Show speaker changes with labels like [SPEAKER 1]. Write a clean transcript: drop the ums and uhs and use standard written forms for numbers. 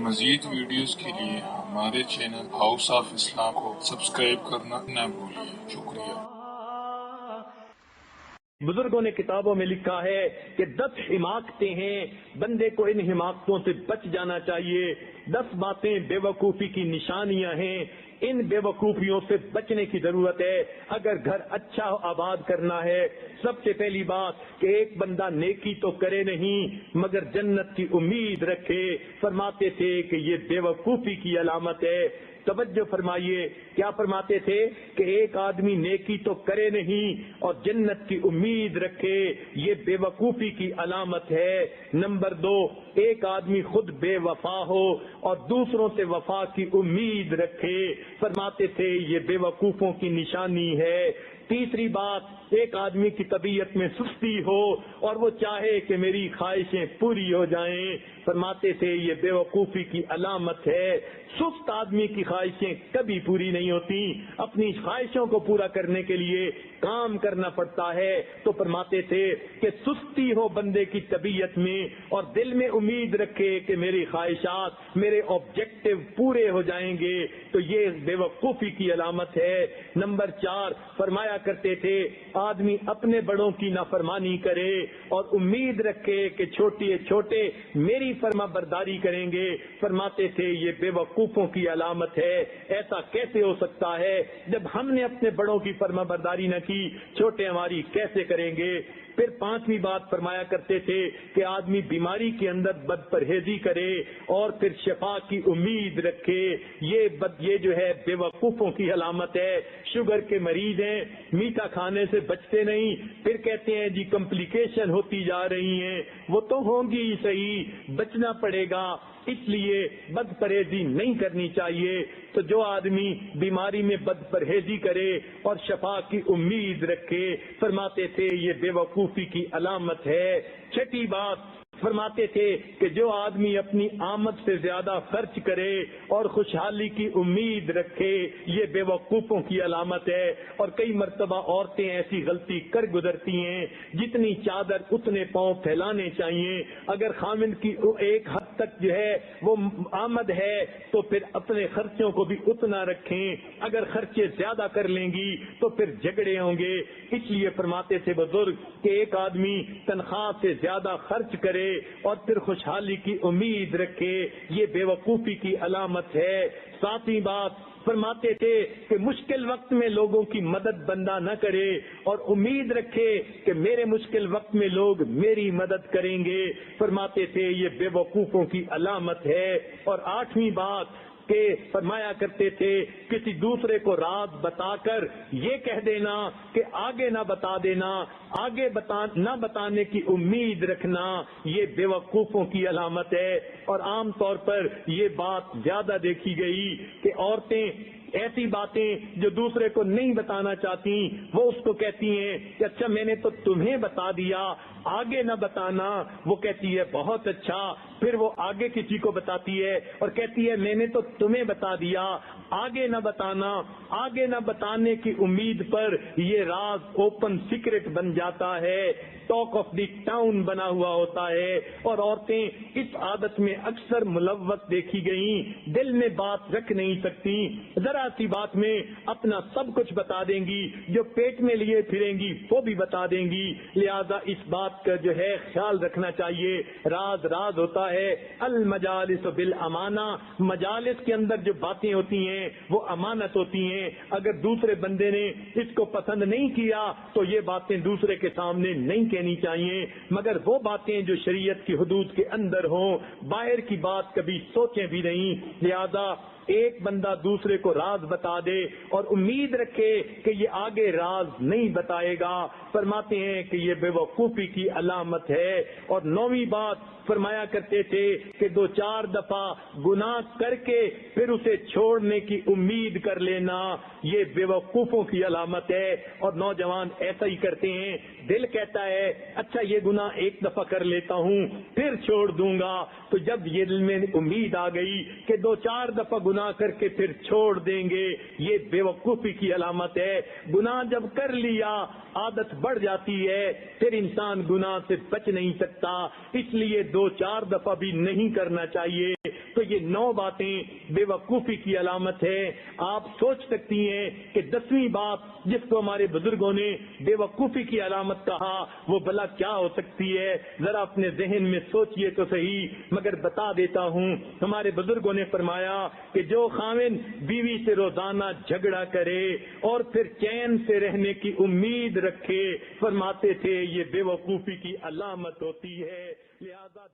[SPEAKER 1] مزید ویڈیوز کے لیے ہمارے چینل ہاؤس آف اسلام کو سبسکرائب کرنا نہ بھولیے۔ شکریہ۔
[SPEAKER 2] بزرگوں نے کتابوں میں لکھا ہے کہ 10 حماقتیں ہیں، بندے کو ان حماقتوں سے بچ جانا چاہیے۔ 10 باتیں بے وقوفی کی نشانیاں ہیں، ان بے وقوفیوں سے بچنے کی ضرورت ہے اگر گھر اچھا آباد کرنا ہے۔ سب سے پہلی بات کہ ایک بندہ نیکی تو کرے نہیں مگر جنت کی امید رکھے، فرماتے تھے کہ یہ بے وقوفی کی علامت ہے۔ توجہ فرمائیے، کیا فرماتے تھے کہ ایک آدمی نیکی تو کرے نہیں اور جنت کی امید رکھے، یہ بے وقوفی کی علامت ہے۔ نمبر 2، ایک آدمی خود بے وفا ہو اور دوسروں سے وفا کی امید رکھے، فرماتے تھے یہ بے وقوفوں کی نشانی ہے۔ تیسری بات، ایک آدمی کی طبیعت میں سستی ہو اور وہ چاہے کہ میری خواہشیں پوری ہو جائیں، فرماتے تھے یہ بے وقوفی کی علامت ہے۔ سست آدمی کی خواہشیں کبھی پوری نہیں ہوتی، اپنی خواہشوں کو پورا کرنے کے لیے کام کرنا پڑتا ہے، تو فرماتے تھے کہ سستی ہو بندے کی طبیعت میں اور دل میں امید رکھے کہ میری خواہشات، میرے آبجیکٹو پورے ہو جائیں گے، تو یہ بے وقوفی کی علامت ہے۔ نمبر 4، فرمایا کرتے تھے آدمی اپنے بڑوں کی نافرمانی کرے اور امید رکھے کہ چھوٹے میری فرما برداری کریں گے، فرماتے تھے یہ بے وقوفوں کی علامت ہے۔ ایسا کیسے ہو سکتا ہے جب ہم نے اپنے بڑوں کی فرما برداری نہ کی، چھوٹے ہماری کیسے کریں گے؟ پھر 5ویں بات فرمایا کرتے تھے کہ آدمی بیماری کے اندر بد پرہیزی کرے اور پھر شفا کی امید رکھے، یہ جو ہے بے وقوفوں کی علامت ہے۔ شوگر کے مریض ہیں، میٹھا کھانے سے بچتے نہیں، پھر کہتے ہیں جی کمپلیکیشن ہوتی جا رہی ہیں، وہ تو ہوں گی صحیح، بچنا پڑے گا، اس لیے بد پرہیزی نہیں کرنی چاہیے۔ تو جو آدمی بیماری میں بد پرہیزی کرے اور شفا کی امید رکھے، فرماتے تھے یہ بے وقوفی کی علامت ہے۔ 6ٹھی بات فرماتے تھے کہ جو آدمی اپنی آمد سے زیادہ خرچ کرے اور خوشحالی کی امید رکھے، یہ بے وقوفوں کی علامت ہے۔ اور کئی مرتبہ عورتیں ایسی غلطی کر گزرتی ہیں، جتنی چادر اتنے پاؤں پھیلانے چاہیے۔ اگر خامن کی ایک حد تک جو ہے وہ آمد ہے تو پھر اپنے خرچوں کو بھی اتنا رکھیں، اگر خرچے زیادہ کر لیں گی تو پھر جھگڑے ہوں گے۔ اس لیے فرماتے تھے بزرگ کہ ایک آدمی تنخواہ سے زیادہ خرچ کرے اور پھر خوشحالی کی امید رکھے، یہ بے وقوفی کی علامت ہے۔ 7ویں بات فرماتے تھے کہ مشکل وقت میں لوگوں کی مدد بندہ نہ کرے اور امید رکھے کہ میرے مشکل وقت میں لوگ میری مدد کریں گے، فرماتے تھے یہ بے وقوفوں کی علامت ہے۔ اور 8ویں بات کہ فرمایا کرتے تھے کسی دوسرے کو راز بتا کر یہ کہہ دینا کہ آگے نہ بتا دینا، آگے نہ بتانے کی امید رکھنا، یہ بے وقوفوں کی علامت ہے۔ اور عام طور پر یہ بات زیادہ دیکھی گئی کہ عورتیں ایسی باتیں جو دوسرے کو نہیں بتانا چاہتی وہ اس کو کہتی ہیں کہ اچھا میں نے تو تمہیں بتا دیا، آگے نہ بتانا، وہ کہتی ہے بہت اچھا، پھر وہ آگے کسی کو بتاتی ہے اور کہتی ہے میں نے تو تمہیں بتا دیا، آگے نہ بتانا، آگے نہ بتانے کی امید پر یہ راز اوپن سیکرٹ بن جاتا ہے، ٹاک آف دی ٹاؤن بنا ہوا ہوتا ہے۔ اور عورتیں اس عادت میں اکثر ملوث دیکھی گئیں، دل میں بات رکھ نہیں سکتی، ذرا سی بات میں اپنا سب کچھ بتا دیں گی، جو پیٹ میں لیے پھریں گی وہ بھی بتا دیں گی۔ لہذا اس بات کا جو ہے خیال رکھنا چاہیے، راز راز ہوتا ہے۔ المجالس بالامانہ، مجالس کے اندر جو باتیں ہوتی ہیں وہ امانت ہوتی ہیں، اگر دوسرے بندے نے اس کو پسند نہیں کیا تو یہ باتیں دوسرے کے سامنے نہیں کہنی چاہیے، مگر وہ باتیں جو شریعت کی حدود کے اندر ہوں، باہر کی بات کبھی سوچیں بھی نہیں۔ لہذا ایک بندہ دوسرے کو راز بتا دے اور امید رکھے کہ یہ آگے راز نہیں بتائے گا، فرماتے ہیں کہ یہ بے وقوفی کی علامت ہے۔ اور 9ویں بات فرمایا کرتے تھے کہ 2-4 دفعہ گناہ کر کے پھر اسے چھوڑنے کی امید کر لینا، یہ بے وقوفوں کی علامت ہے۔ اور نوجوان ایسا ہی کرتے ہیں، دل کہتا ہے اچھا یہ گناہ ایک دفعہ کر لیتا ہوں پھر چھوڑ دوں گا، تو جب یہ دل میں امید آ گئی کہ 2-4 دفعہ گناہ کر کے پھر چھوڑ دیں گے، یہ بے وقوفی کی علامت ہے۔ گناہ جب کر لیا عادت بڑھ جاتی ہے، پھر انسان گناہ سے بچ نہیں سکتا، اس لیے 2-4 دفعہ بھی نہیں کرنا چاہیے۔ تو یہ 9 باتیں بے وقوفی کی علامت ہے۔ آپ سوچ سکتی ہیں کہ 10ویں بات جس کو ہمارے بزرگوں نے بے وقوفی کی علامت کہا وہ بھلا کیا ہو سکتی ہے؟ ذرا اپنے ذہن میں سوچئے تو صحیح، مگر بتا دیتا ہوں۔ ہمارے بزرگوں نے فرمایا کہ جو خاوند بیوی سے روزانہ جھگڑا کرے اور پھر چین سے رہنے کی امید رکھے، فرماتے تھے یہ بے وقوفی کی علامت ہوتی ہے۔ لہذا